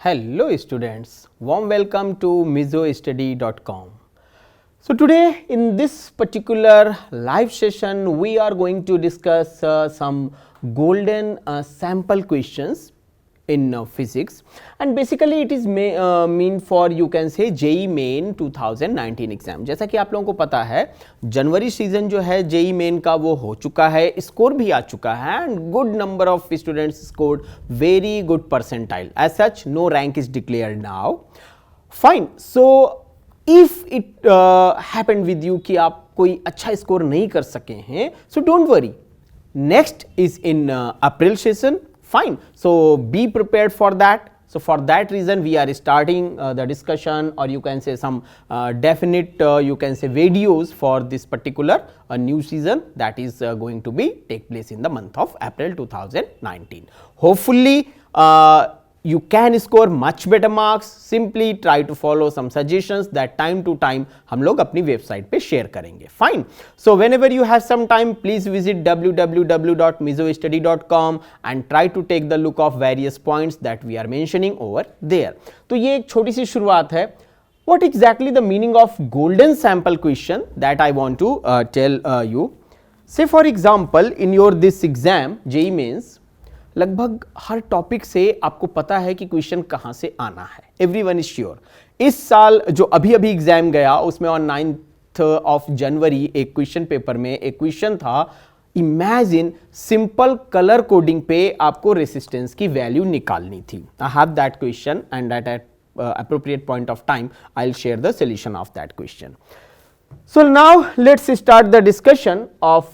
Hello students, warm welcome to mizostudy.com. So today in this particular live session we are going to discuss some golden sample questions in physics, and basically it is mean for you can say JEE Main 2019 exam. जैसा कि आप लोगों को पता है जनवरी season जो है JEE Main का वो हो चुका है, स्कोर भी आ चुका है and good number of students scored very good percentile. As such no rank is declared now. Fine. So if it happened with you कि आप कोई अच्छा स्कोर नहीं कर सके हैं, so don't worry, next is in April session. Fine. So be prepared for that. So for that reason we are starting the discussion, or you can say some definite you can say videos for this particular new season that is going to be take place in the month of April 2019. Hopefully you can score much better marks. Simply try to follow some suggestions that time to time हम लोग अपनी website पे share करेंगे. Fine. So whenever you have some time, please visit www.mizostudy.com and try to take the look of various points that we are mentioning over there. तो ये एक छोटी सी शुरुआत है. What exactly the meaning of golden sample question that I want to tell you. Say for example in your this exam JEE Mains, लगभग हर topic से आपको पता है कि क्वेश्चन कहां से आना है. Everyone is sure. इस साल जो अभी एग्जाम गया उसमें ऑन 9th ऑफ जनवरी एक क्वेश्चन पेपर में एक क्वेश्चन था, इमेजिन सिंपल कलर कोडिंग पे आपको रेसिस्टेंस की वैल्यू निकालनी थी. I have that question and at appropriate point of time I'll share the solution of that question. So now let's start the discussion of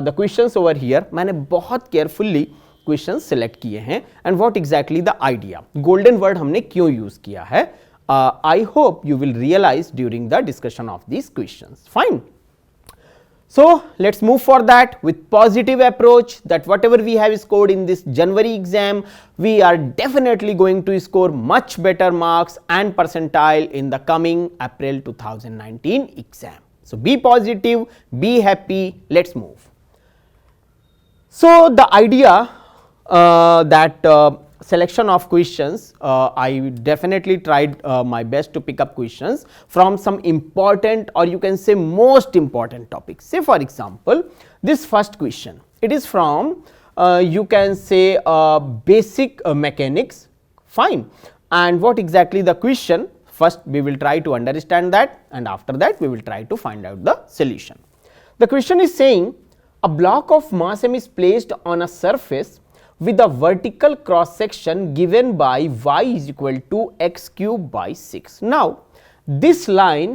the questions over here. मैंने बहुत carefully question select किए हैं and what exactly the idea. Golden word हमने क्यों use किया है, I hope you will realise during the discussion of these questions. Fine. So let's move for that with positive approach that whatever we have scored in this January exam, we are definitely going to score much better marks and percentile in the coming April 2019 exam. So be positive, be happy, let's move. So the idea that selection of questions, I definitely tried my best to pick up questions from some important or you can say most important topics. Say for example this first question, it is from you can say basic mechanics. Fine. And what exactly the question, first we will try to understand that and after that we will try to find out the solution. The question is saying a block of mass m is placed on a surface with a vertical cross section given by y is equal to x cube by 6. Now this line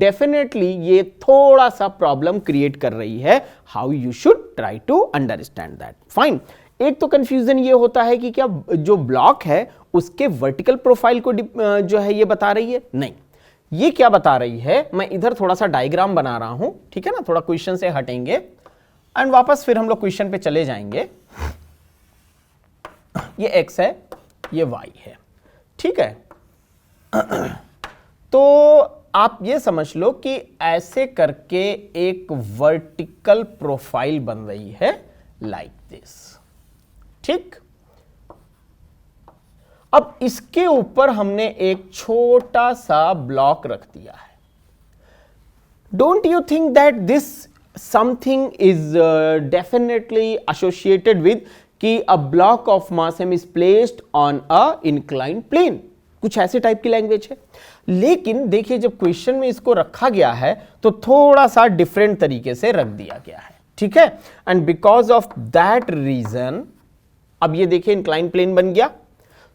definitely ये थोड़ा सा problem create कर रही है. How you should try to understand that. Fine. एक तो confusion ये होता है कि क्या जो ब्लॉक है उसके वर्टिकल प्रोफाइल को जो है ये बता रही है. नहीं, ये क्या बता रही है, मैं इधर थोड़ा सा डायग्राम बना रहा हूं, ठीक है ना. थोड़ा क्वेश्चन से हटेंगे एंड वापस फिर हम लोग क्वेश्चन पे चले जाएंगे. ये x है, ये y है, ठीक है. तो आप ये समझ लो कि ऐसे करके एक वर्टिकल प्रोफाइल बन रही है लाइक दिस. ठीक. अब इसके ऊपर हमने एक छोटा सा ब्लॉक रख दिया है. Don't you think that this something is definitely associated with कि a block of mass m is placed on a inclined plane. कुछ ऐसे टाइप की लैंग्वेज है. लेकिन देखिए जब क्वेश्चन में इसको रखा गया है तो थोड़ा सा डिफरेंट तरीके से रख दिया गया है, ठीक है. And because of that reason अब ये देखिए इंक्लाइंड प्लेन बन गया.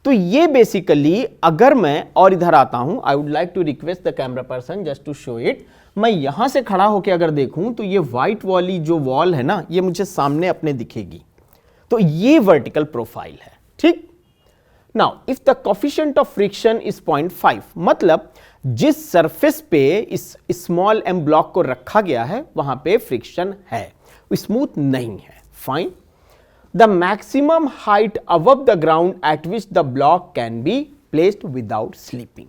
तो ये बेसिकली अगर मैं और इधर आता हूं, I would like to request the camera person just to show it. मैं यहां से खड़ा होकर अगर देखूं तो ये व्हाइट वाली जो वॉल है ना, ये मुझे सामने अपने दिखेगी. तो ये वर्टिकल प्रोफाइल है, ठीक. Now if the coefficient of friction is 0.5, मतलब जिस सरफेस पे इस स्मॉल एम ब्लॉक को रखा गया है वहां पे फ्रिक्शन है, स्मूथ नहीं है. Fine. The maximum height above the ground at which the block can be placed without slipping.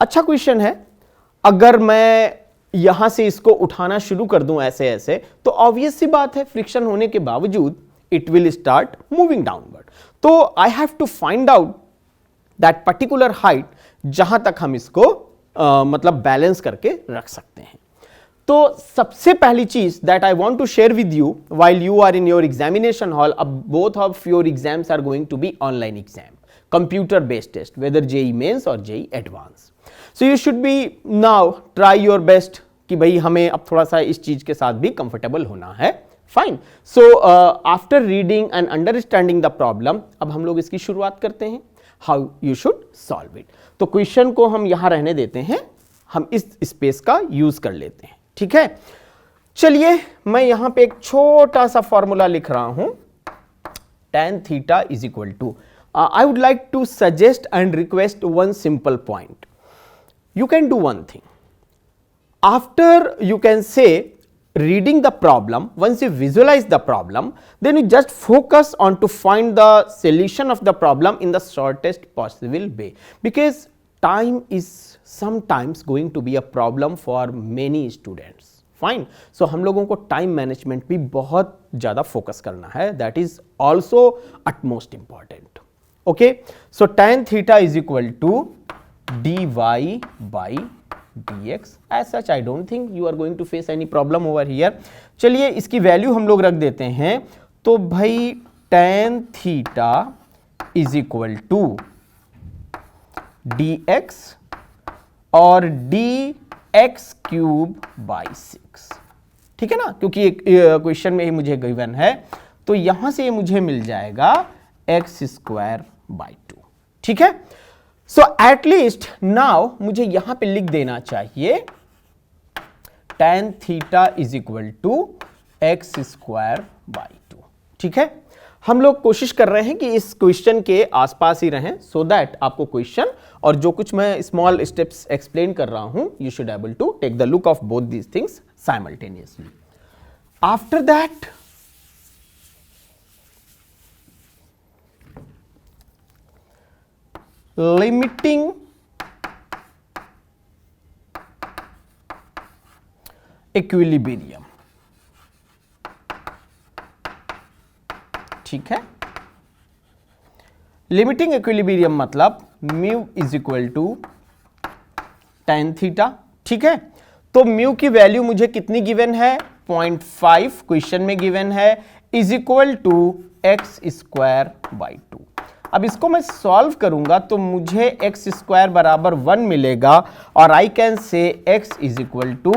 अच्छा क्वेश्चन है. अगर मैं यहां से इसको उठाना शुरू कर दूं ऐसे ऐसे, तो ऑब्वियस सी बात है फ्रिक्शन होने के बावजूद it will start moving downward. तो I have to find out that particular height जहां तक हम इसको मतलब बैलेंस करके रख सकते हैं। तो सबसे पहली चीज that I want to share with you while you are in your examination hall, अब both of your exams are going to be online exam, computer based test, whether JEE mains और JEE advance. So you should be now try your best कि भाई हमें अब थोड़ा सा इस चीज के साथ भी कंफर्टेबल होना है। Fine. So after reading and understanding the problem, अब हम लोग इसकी शुरुआत करते हैं, how you should solve it. तो क्वेश्चन को हम यहां रहने देते हैं, हम इस स्पेस का यूज कर लेते हैं, ठीक है। चलिए मैं यहां पे एक छोटा सा फॉर्मूला लिख रहा हूं, tan theta is equal to, I would like to suggest and request one simple point. You can do one thing. After you can say reading the problem, once you visualize the problem, then you just focus on to find the solution of the problem in the shortest possible way, because time is sometimes going to be a problem for many students. Fine. So हम लोगों को time management भी बहुत ज्यादा focus करना है, that is also utmost important. Okay, so tan theta is equal to dy by dx। As such I don't think you are going to face any problem over here. चलिए इसकी value हम लोग रख देते हैं, तो भाई tan theta is equal to dx और dx क्यूब बाई 6, ठीक है ना, क्योंकि एक क्वेश्चन में ही मुझे गिवन है, तो यहां से मुझे मिल जाएगा x स्क्वायर बाई 2, ठीक है। सो एटलीस्ट नाउ मुझे यहां पे लिख देना चाहिए tan theta is equal to x square by 2, ठीक है। हम लोग कोशिश कर रहे हैं कि इस क्वेश्चन के आसपास ही रहें, सो दैट आपको क्वेश्चन और जो कुछ मैं स्मॉल स्टेप्स एक्सप्लेन कर रहा हूं, you should able to take the look of both these things simultaneously. After that limiting equilibrium, ठीक है। लिमिटिंग इक्विलिब्रियम मतलब mu is equal to tan theta, ठीक है। तो म्यू की वैल्यू मुझे कितनी गिवन है, 0.5 क्वेश्चन में गिवन है, is equal to x square by 2। अब इसको मैं सॉल्व करूंगा तो मुझे एक्स स्क्वायर बराबर 1 मिलेगा, और I can say x is equal two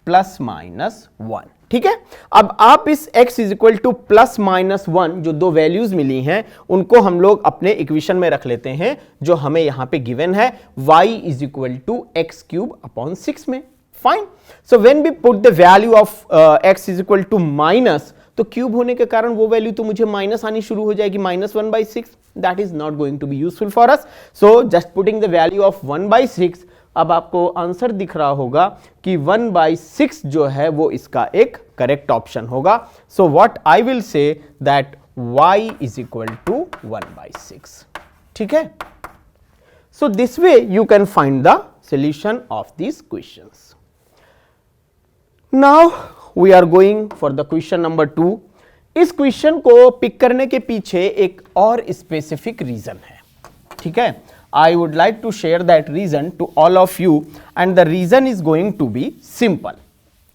plus minus 1, ठीक है। अब आप इस x is equal two plus minus 1 जो दो वैल्यूज मिली हैं उनको हम लोग अपने इक्वेशन में रख लेते हैं, जो हमें यहां पे गिवन है y is equal to x cube upon 6 में। Fine. So when we put the value of x is equal to minus, तो क्यूब होने के कारण वो वैल्यू तो मुझे माइनस आनी शुरू हो जाएगी, -1/6, that is not going to be useful for us. So just putting the value of 1/6, अब आपको आंसर दिख रहा होगा कि 1/6 जो है वो इसका एक करेक्ट ऑप्शन होगा। So what I will say that y is equal to 1/6, ठीक है। So this way you can find the solution of these questions. Now we are going for the question number 2। इस question को pick करने के पीछे एक और specific reason है, ठीक है। I would like to share that reason to all of you, and the reason is going to be simple.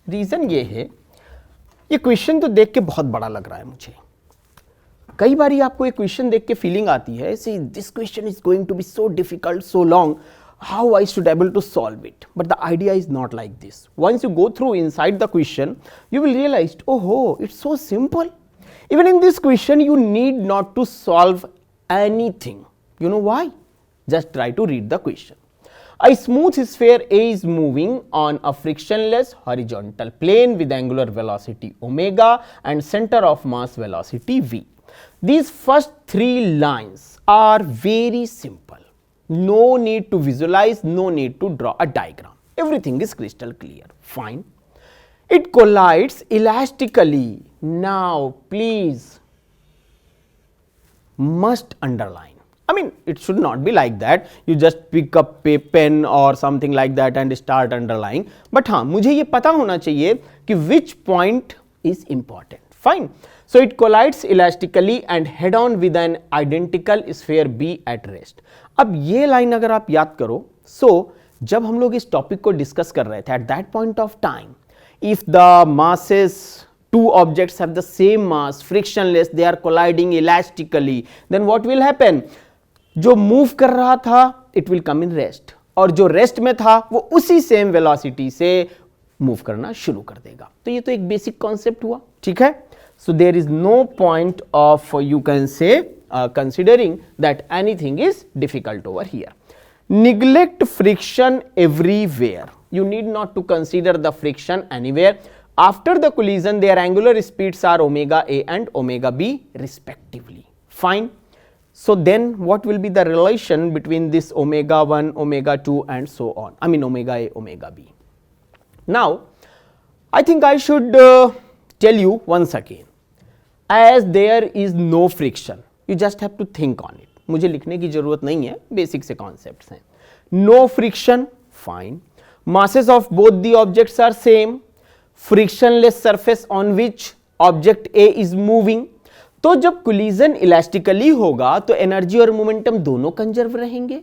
Reason ये है, ये क्वेश्चन तो देख के बहुत बड़ा लग रहा है मुझे। कई बार आपको एक क्वेश्चन देख के फीलिंग आती है, see this question is going to be so difficult, so long, how I should able to solve it. But the idea is not like this. Once you go through inside the question, you will realize, oh, it's so simple. Even in this question, you need not to solve anything. You know why? Just try to read the question. A smooth sphere A is moving on a frictionless horizontal plane with angular velocity omega and center of mass velocity v. These first 3 lines are very simple. No need to visualize, no need to draw a diagram. Everything is crystal clear. Fine. It collides elastically. Now, please, must underline. I mean, it should not be like that. You just pick up a pen or something like that and start underlining. But हाँ, मुझे ये पता होना चाहिए कि which point is important. Fine. So it collides elastically and head on with an identical sphere B at rest. अब ये line अगर आप याद करो, जब हम लोग इस टॉपिक को डिस्कस कर रहे थे, at that point of time, if the masses, two objects have the same mass, frictionless, they are colliding elastically, then what will happen? जो मूव कर रहा था, it will come in rest, और जो रेस्ट में था वो उसी सेम वेलोसिटी से मूव करना शुरू कर देगा. तो ये तो एक बेसिक कॉन्सेप्ट हुआ, ठीक है. So there is no point of, you can say, considering that anything is difficult over here. Neglect friction everywhere. You need not to consider the friction anywhere. After the collision, their angular speeds are omega a and omega b respectively. Fine. So then what will be the relation between this omega 1, omega 2 and so on? I mean omega a, omega b. Now, I think I should tell you once again, as there is no friction, you just have to think on it. मुझे लिखने की जरूरत नहीं है, basic से concepts हैं. No friction, fine. Masses of both the objects are same. Frictionless surface on which object A is moving. तो जब कोलिजन इलास्टिकली होगा तो एनर्जी और मोमेंटम दोनों कंजर्व रहेंगे.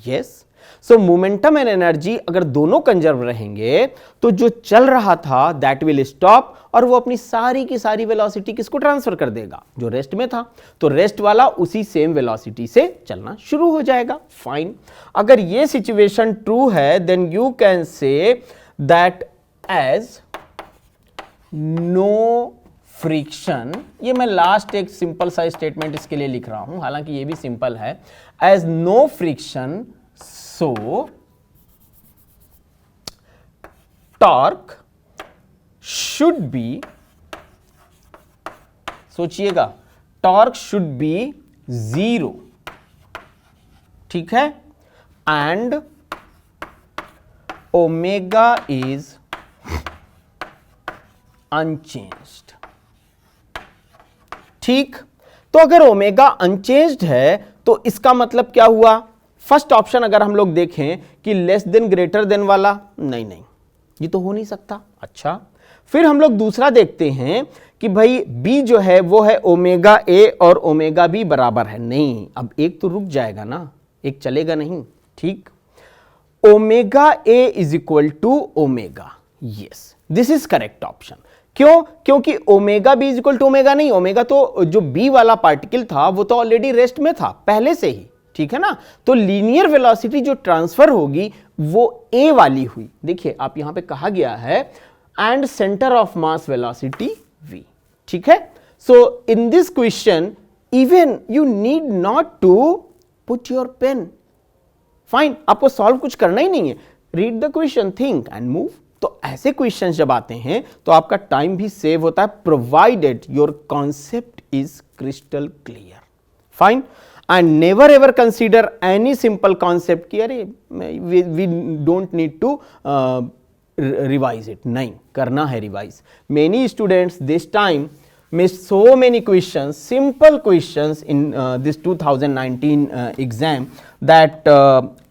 Yes. So momentum and energy अगर दोनों कंजर्व रहेंगे तो जो चल रहा था दैट विल स्टॉप, और वो अपनी सारी की सारी वेलोसिटी किसको ट्रांसफर कर देगा? जो रेस्ट में था. तो रेस्ट वाला उसी सेम वेलोसिटी से चलना शुरू हो जाएगा. फाइन. अगर ये सिचुएशन ट्रू है then you can say that as no friction, ये मैं लास्ट एक सिंपल सा स्टेटमेंट इसके लिए लिख रहा हूं, हालांकि ये भी सिंपल है. As no friction, so torque should be, सोचिएगा, टॉर्क शुड बी 0, ठीक है, एंड ओमेगा इज अनचेंज्ड. ठीक. तो अगर ओमेगा अनचेंज्ड है तो इसका मतलब क्या हुआ? फर्स्ट ऑप्शन अगर हम लोग देखें कि लेस देन ग्रेटर देन वाला, नहीं नहीं, ये तो हो नहीं सकता. अच्छा, फिर हम लोग दूसरा देखते हैं कि भाई B जो है वो है ओमेगा A और ओमेगा B बराबर है. नहीं, अब एक तो रुक जाएगा ना, एक चलेगा नहीं. ठीक. Omega A is equal to omega. Yes, this is correct option. क्यों? क्योंकि omega B is equal to omega नहीं, ओमेगा तो जो B वाला पार्टिकल था वो तो ऑलरेडी रेस्ट में था पहले से ही, ठीक है ना. तो लीनियर वेलोसिटी जो ट्रांसफर होगी वो A वाली हुई. देखिए आप यहां पे कहा गया है and centre of mass velocity V, ठीक है. So in this question even you need not to put your pen. Fine, आपको सॉल्व कुछ करना ही नहीं है. Read the question, think and move. तो ऐसे क्वेश्चंस जब आते हैं तो आपका टाइम भी सेव होता है, provided your concept is crystal clear. Fine. And never ever consider any simple concept कि अरे we don't need to revise it. नहीं, करना है revise. Many students this time missed so many questions, simple questions in this 2019 exam that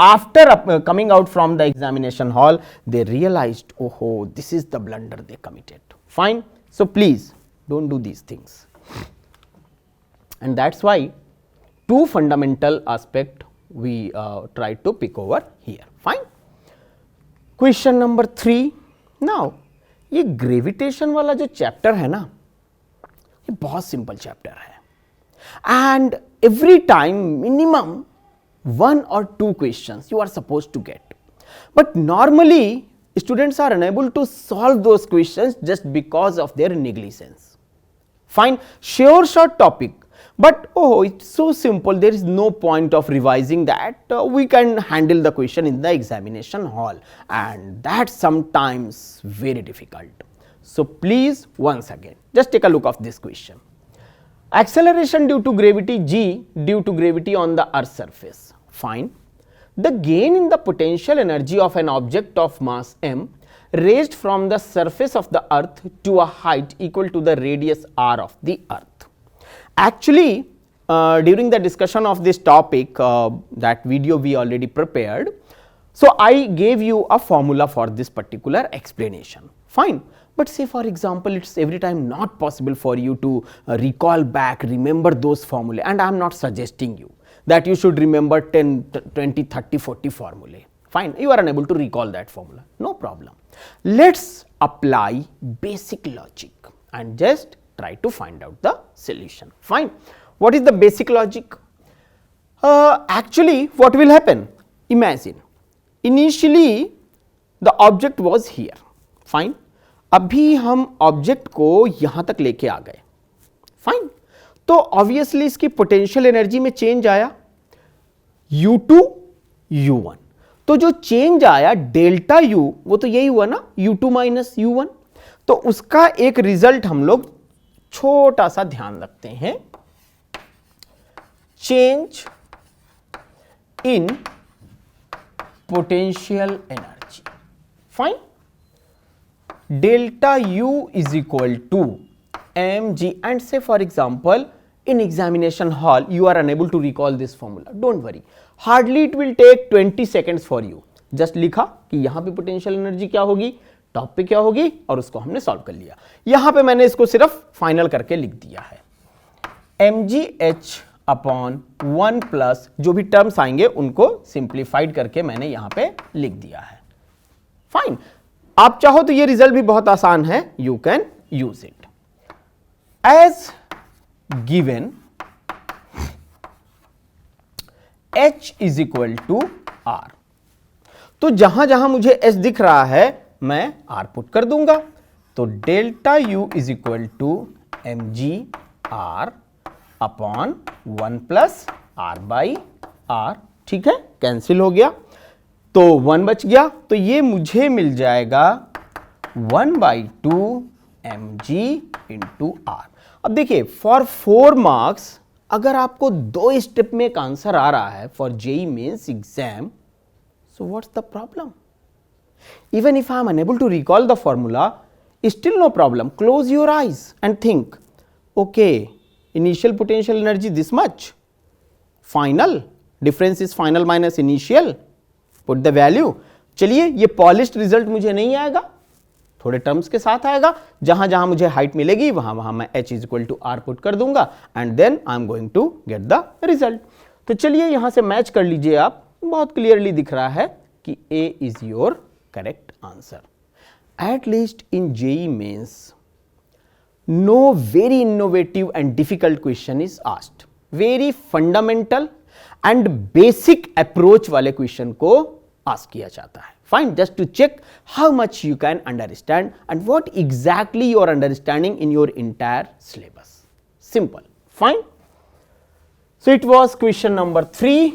after coming out from the examination hall they realized, oh, this is the blunder they committed. Fine. So please don't do these things. And that's why two fundamental aspect we try to pick over here. Fine. Question number 3. Now ये gravitation वाला जो chapter है ना, ये बहुत simple chapter है and every time minimum 1 or 2 questions you are supposed to get, but normally students are unable to solve those questions just because of their negligence. Fine. Sure, short topic, but oh, it's so simple, there is no point of revising that. We can handle the question in the examination hall, and that's sometimes very difficult. So please once again just take a look of this question. Acceleration due to gravity G due to gravity on the earth's surface. Fine. The gain in the potential energy of an object of mass m raised from the surface of the earth to a height equal to the radius r of the earth. Actually, during the discussion of this topic, that video we already prepared, so I gave you a formula for this particular explanation. Fine. But say for example, it's every time not possible for you to recall back, remember those formulae, and I am not suggesting you that you should remember 10, 20, 30, 40 formulae. Fine, you are unable to recall that formula, no problem. Let's apply basic logic and just try to find out the solution. Fine, what is the basic logic? Actually, what will happen? Imagine, initially the object was here. Fine, अभी हम object को यहां तक लेके आ गए. Fine, तो obviously इसकी potential energy में चेंज आया U2 U1. तो जो चेंज आया डेल्टा U, वो तो यही हुआ ना, U2 माइनस U1. तो उसका एक रिजल्ट हम लोग छोटा सा ध्यान रखते हैं, change in potential energy. Fine, delta U is equal to mg, and say for example in examination hall you are unable to recall this formula, don't worry, hardly it will take 20 seconds for you. just लिखा कि यहां पे potential energy क्या होगी, top पे क्या होगी, और उसको हमने सॉल्व कर लिया. यहां पे मैंने इसको सिर्फ फाइनल करके लिख दिया है, mgh अपॉन 1 प्लस जो भी टर्म्स आएंगे उनको सिंप्लीफाइड करके मैंने यहां पे लिख दिया है. फाइन, आप चाहो तो ये रिजल्ट भी बहुत आसान है, you can use it. As given H is equal to R. तो जहां जहां मुझे H दिख रहा है मैं R पुट कर दूंगा. तो delta U is equal to mg R upon 1 plus R by R. ठीक है, कैंसिल हो गया तो 1 बच गया. तो ये मुझे मिल जाएगा 1/2 mg इंटू R. अब देखिए, फॉर 4 मार्क्स अगर आपको 2 स्टेप में एक आंसर आ रहा है for JEE Mains exam, so what's the problem? Even if I am unable to recall the formula, still no problem. Close your eyes and think, okay, initial potential energy this much, final difference is final minus initial, put the value. चलिए, ये polished result मुझे नहीं आएगा, थोड़े terms के साथ आएगा. जहां जहां मुझे हाइट मिलेगी वहां वहां मैं h is equal to R put कर दूंगा and then I am going to get the result. तो चलिए यहां से मैच कर लीजिए आप, बहुत क्लियरली दिख रहा है कि A is your correct answer. At least in JEE Mains no very innovative and difficult question is asked. Very fundamental and basic approach वाले क्वेश्चन को आस्क किया जाता है. Fine, just to check how much you can understand and what exactly you are understanding in your entire syllabus. Simple. Fine, so it was question number 3.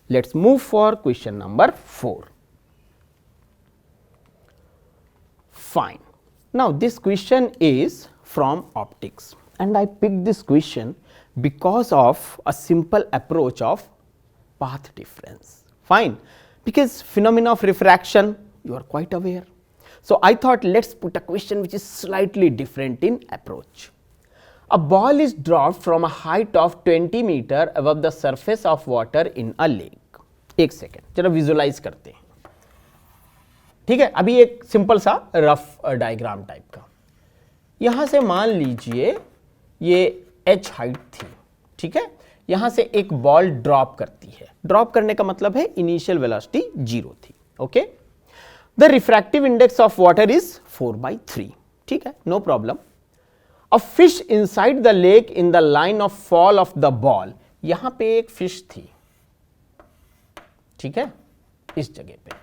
Let's move for question number 4. Fine. Now this question is from optics and I picked this question because of a simple approach of path difference. Fine, because phenomena of refraction you are quite aware. So I thought let's put a question which is slightly different in approach. A ball is dropped from a height of 20 meter above the surface of water in a lake. एक second जरा visualise करते हैं. ठीक है, अभी एक simple सा rough diagram type का. यहां से मान लीजिए ये h हाइट थी. ठीक है, यहां से एक बॉल ड्रॉप करती है. ड्रॉप करने का मतलब है इनिशियल वेलोसिटी 0 थी. Okay, the refractive index of water is 4/3. ठीक है, no problem. A fish inside the lake in the line of fall of the ball. यहां पे एक फिश थी. ठीक है, इस जगह पे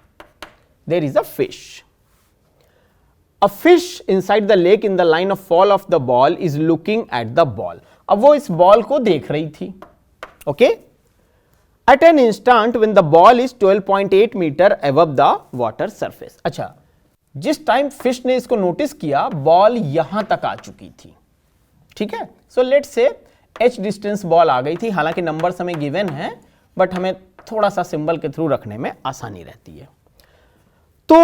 there is a fish. A fish inside the lake in the line of fall of the ball is looking at the ball. अब वो इस बॉल को देख रही थी. Okay? At an instant when the ball is 12.8 meter above the water surface. अच्छा, जिस time fish ने इसको नोटिस किया बॉल यहां तक आ चुकी थी. ठीक है, so let's say h distance ball आ गई थी. हालांकि नंबर्स हमें गिवन है बट हमें थोड़ा सा सिंबल के थ्रू रखने में आसानी रहती है. तो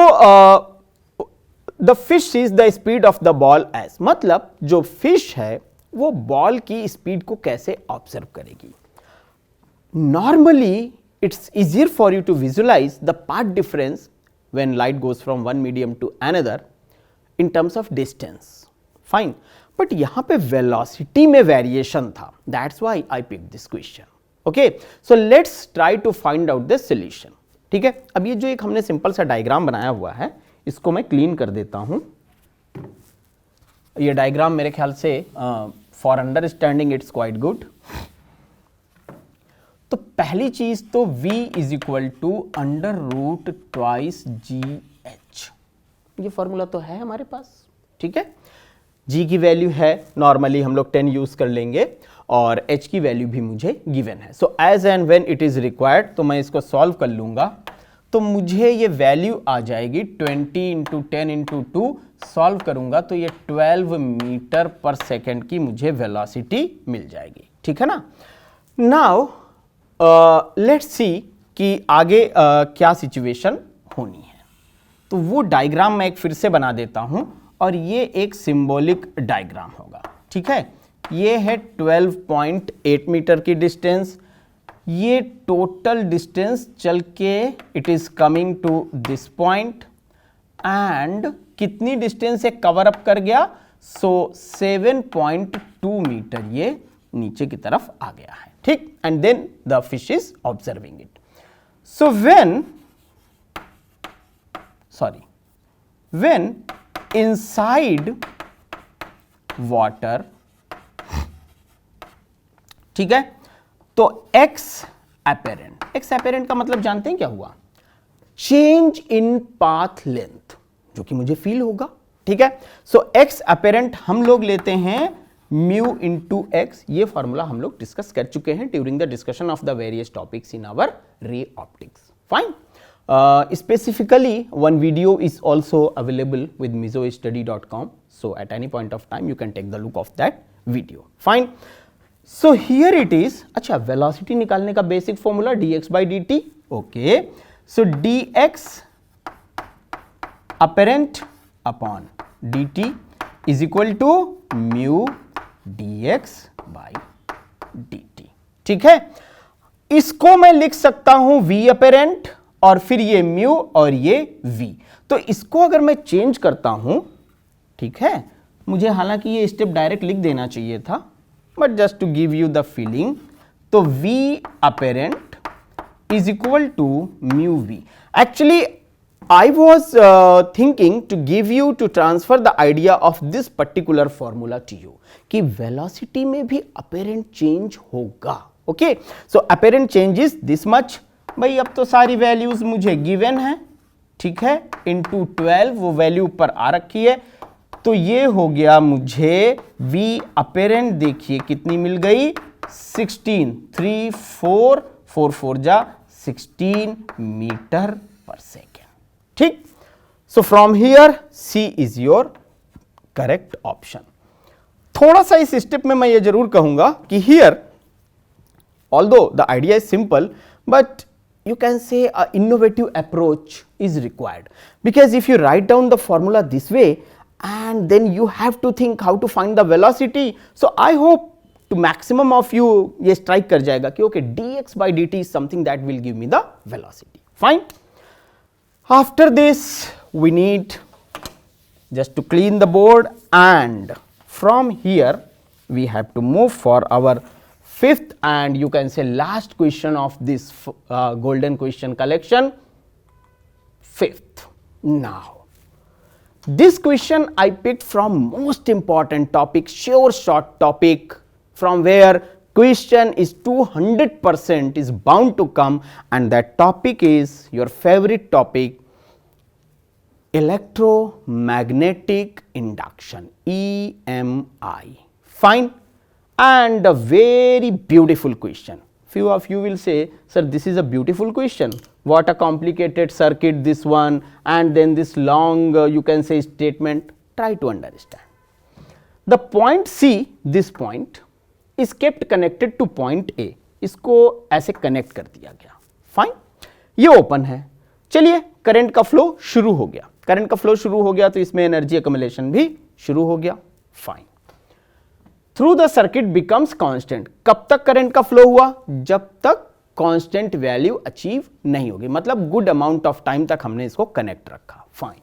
the fish sees the speed of the ball as, मतलब जो फिश है वो बॉल की स्पीड को कैसे ऑब्जर्व करेगी. Normally it's easier for you to visualise the path difference when light goes from one medium to another in terms of distance. Fine. But यहाँ पे velocity में variation था. That's why I picked this question. Okay. So let's try to find out the solution. ठीक है. अब ये जो एक हमने सिंपल सा डायग्राम बनाया हुआ है, इसको मैं क्लीन कर देता हूँ. ये डायग्राम मेरे ख्याल से for understanding it's quite good. तो पहली चीज तो v is equal to under root twice g h. ये फॉर्मूला तो है हमारे पास. ठीक है. g की वैल्यू है, नॉर्मली हम लोग 10 यूज कर लेंगे, और h की वैल्यू भी मुझे गिवन है. So as and when it is required, तो मैं इसको सॉल्व कर लूंगा, तो मुझे ये वैल्यू आ जाएगी 20 इंटू 10 इंटू 2. सॉल्व करूंगा तो ये 12 मीटर पर सेकेंड की मुझे वेलोसिटी मिल जाएगी. ठीक है ना. नाउ लेट्स सी कि आगे क्या सिचुएशन होनी है. तो वो डायग्राम मैं एक फिर से बना देता हूं, और ये एक सिंबॉलिक डायग्राम होगा. ठीक है. ये है 12.8 मीटर की डिस्टेंस. ये टोटल डिस्टेंस चल के it is coming to this point, and कितनी डिस्टेंस से कवर अप कर गया. सो 7.2 मीटर ये नीचे की तरफ आ गया है. ठीक. And then the fish is observing it. So when inside water, ठीक है, तो x apparent का मतलब जानते हैं क्या हुआ? चेंज इन पाथ लेंथ, जो कि मुझे फील होगा. ठीक है. सो x apparent हम लोग लेते हैं म्यू इंटू एक्स. ये फॉर्मूला हम लोग डिस्कस कर चुके हैं during the discussion of the various topics in our ray optics. Fine. Specifically, one video is also available with mizostudy.com. So at any point of time, you can take the look of that video. Fine. So here it is. अच्छा, velocity निकालने का basic formula dx by dt. Okay. So dx apparent upon dt is equal to mu dx by dt. ठीक है. इसको मैं लिख सकता हूं v apparent, और फिर ये म्यू और ये v. तो इसको अगर मैं चेंज करता हूं, ठीक है, मुझे हालांकि ये स्टेप डायरेक्ट लिख देना चाहिए था, but just to give you the feeling, तो v apparent is equal to mu v. Actually, I was thinking to give you to transfer the idea of this particular formula to you, कि velocity में भी apparent change होगा. Okay, so apparent change is this much. भाई अब तो सारी values मुझे given है. ठीक है. इंटू 12 वो वैल्यू ऊपर आ रखी है, तो ये हो गया मुझे v apparent. देखिए कितनी मिल गई, 16. 3 4 4 4 जा 16 मीटर पर सेकेंड. ठीक. So from here C is your correct option. थोड़ा सा इस स्टेप में मैं ये जरूर कहूंगा कि here although the idea is simple, but you can say an innovative approach is required, because if you write down the formula this way and then you have to think how to find the velocity. So I hope to maximum of you ये strike कर जाएगा कि okay, dx by dt is something that will give me the velocity. Fine. After this we need just to clean the board, and from here we have to move for our fifth and you can say last question of this golden question collection. Fifth. Now this question I picked from most important topic, sure short topic, from where question is 200% is bound to come, and that topic is your favorite topic, electromagnetic induction, EMI. Fine. And a very beautiful question. Few of you will say, sir, this is a beautiful question. What a complicated circuit this one, and then this long you can say statement. Try to understand. The point C, this point is kept connected to point A. इसको ऐसे connect कर दिया गया. Fine. ये open है. चलिए current का flow शुरू हो गया. करंट का फ्लो शुरू हो गया तो इसमें एनर्जी अक्यूमुलेशन भी शुरू हो गया. Fine. Through the circuit becomes constant. कब तक करंट का फ्लो हुआ? जब तक कांस्टेंट वैल्यू अचीव नहीं होगी, मतलब गुड अमाउंट ऑफ टाइम तक हमने इसको कनेक्ट रखा, fine.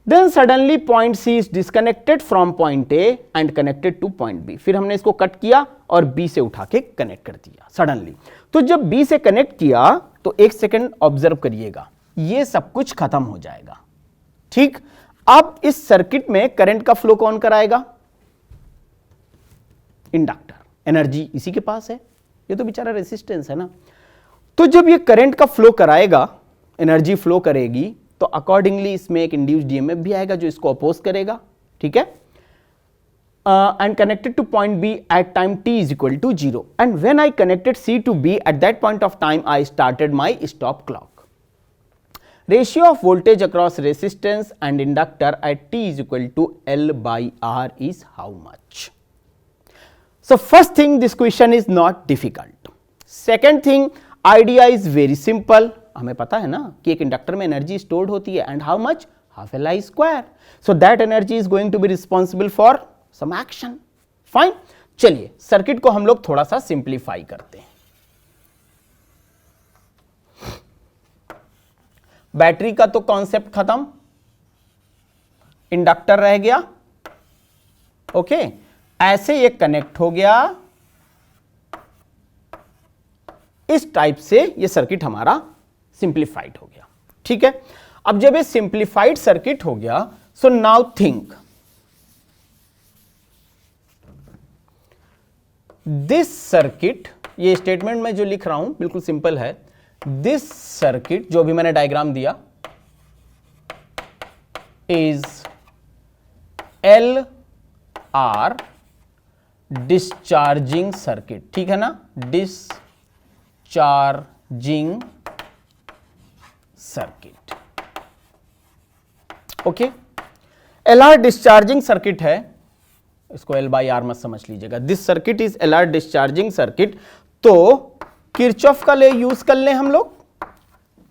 Then suddenly point C is disconnected from point A and connected to point B, फिर हमने इसको कट किया और बी से उठा के कनेक्ट कर दिया सडनली। तो जब बी से कनेक्ट किया तो एक सेकेंड ऑब्जर्व करिएगा, ये सब कुछ खत्म हो जाएगा, ठीक। अब इस सर्किट में करंट का फ्लो कौन कराएगा? इंडक्टर, एनर्जी इसी के पास है, ये तो बेचारा रेसिस्टेंस है ना। तो जब ये करंट का फ्लो कराएगा, एनर्जी फ्लो करेगी, तो अकॉर्डिंगली इसमें एक इंड्यूस्ड ईएमएफ भी आएगा जो इसको अपोज करेगा, ठीक है। And connected to point B at time t is equal to 0 and when I connected C to B at that point of time I started my stop clock. Ratio of voltage across resistance and inductor at t is equal to L by R is how much? So first thing, this question is not difficult. Second thing, idea is very simple. हमें पता है ना कि एक inductor में energy stored होती है, and how much? Half L I square. So that energy is going to be responsible for some action. Fine. चलिए सर्किट को हम लोग थोड़ा सा सिंप्लीफाई करते हैं। बैटरी का तो कॉन्सेप्ट खत्म, इंडक्टर रह गया, ओके। ऐसे ये कनेक्ट हो गया, इस टाइप से ये सर्किट हमारा सिंप्लीफाइड हो गया, ठीक है। अब जब ये सिंप्लीफाइड सर्किट हो गया, so now think this circuit, ये स्टेटमेंट में जो लिख रहा हूं बिल्कुल सिंपल है। दिस सर्किट, जो भी मैंने डायग्राम दिया, is L R discharging circuit, ठीक है ना, discharging circuit, okay. L R discharging circuit है, इसको एल बाई आर मत समझ लीजिएगा। This circuit is L R discharging circuit. तो किरचॉफ का ले यूज कर लें हम लोग,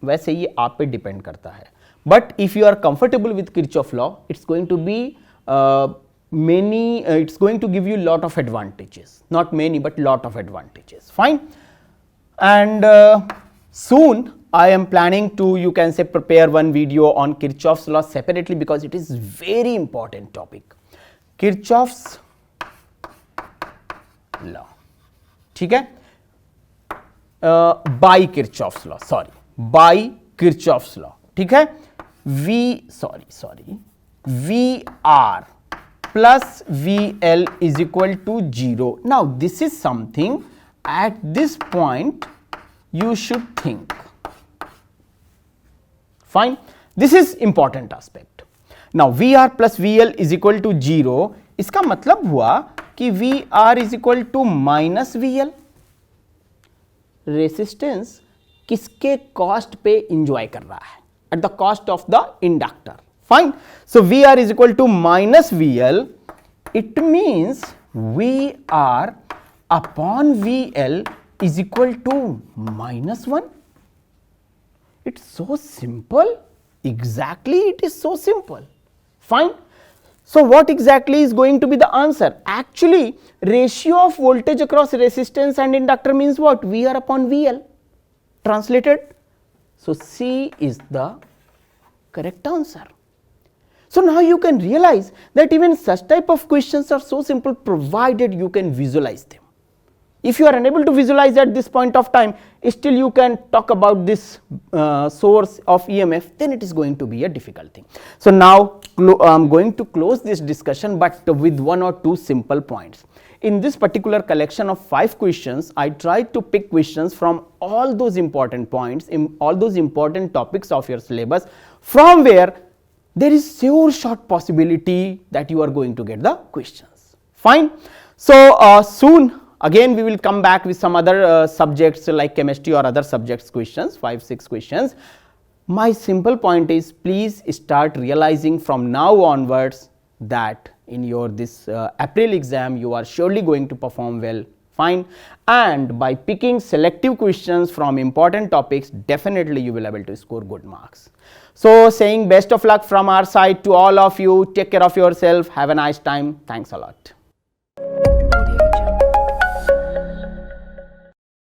वैसे ये आप पे डिपेंड करता है, but if you are comfortable with Kirchhoff law, it's going to be it's going to give you lot of advantages, not many but lot of advantages, fine. And soon I am planning to, you can say, prepare one video on Kirchhoff's law separately because it is very important topic. Kirchhoff's law, ठीक है, by Kirchhoff's law, sorry, by Kirchhoff's law, ठीक है। VR plus VL is equal to 0. Now this is something at this point you should think, fine. This is important aspect. Now VR plus VL is equal to 0, इसका मतलब हुआ कि VR is equal to minus VL। Resistance किसके cost पे enjoy कर रहा है? At the cost of the inductor, fine. So VR is equal to minus VL, it means VR upon VL is equal to minus 1. It's so simple, exactly, it is so simple, fine. So what exactly is going to be the answer? Actually, ratio of voltage across resistance and inductor means what? VR upon VL, translated. So C is the correct answer. So now you can realize that even such type of questions are so simple provided you can visualize them. If you are unable to visualize at this point of time, still you can talk about this source of EMF, then it is going to be a difficult thing. So now I'm going to close this discussion, but with one or two simple points. In this particular collection of 5 questions, I tried to pick questions from all those important points, in all those important topics of your syllabus, from where there is sure shot possibility that you are going to get the questions, fine. So soon again we will come back with some other subjects like chemistry or other subjects questions, 5-6 questions. My simple point is, please start realizing from now onwards that in your this April exam you are surely going to perform well, fine, and by picking selective questions from important topics, definitely you will be able to score good marks. So saying best of luck from our side to all of you, take care of yourself, have a nice time, thanks a lot.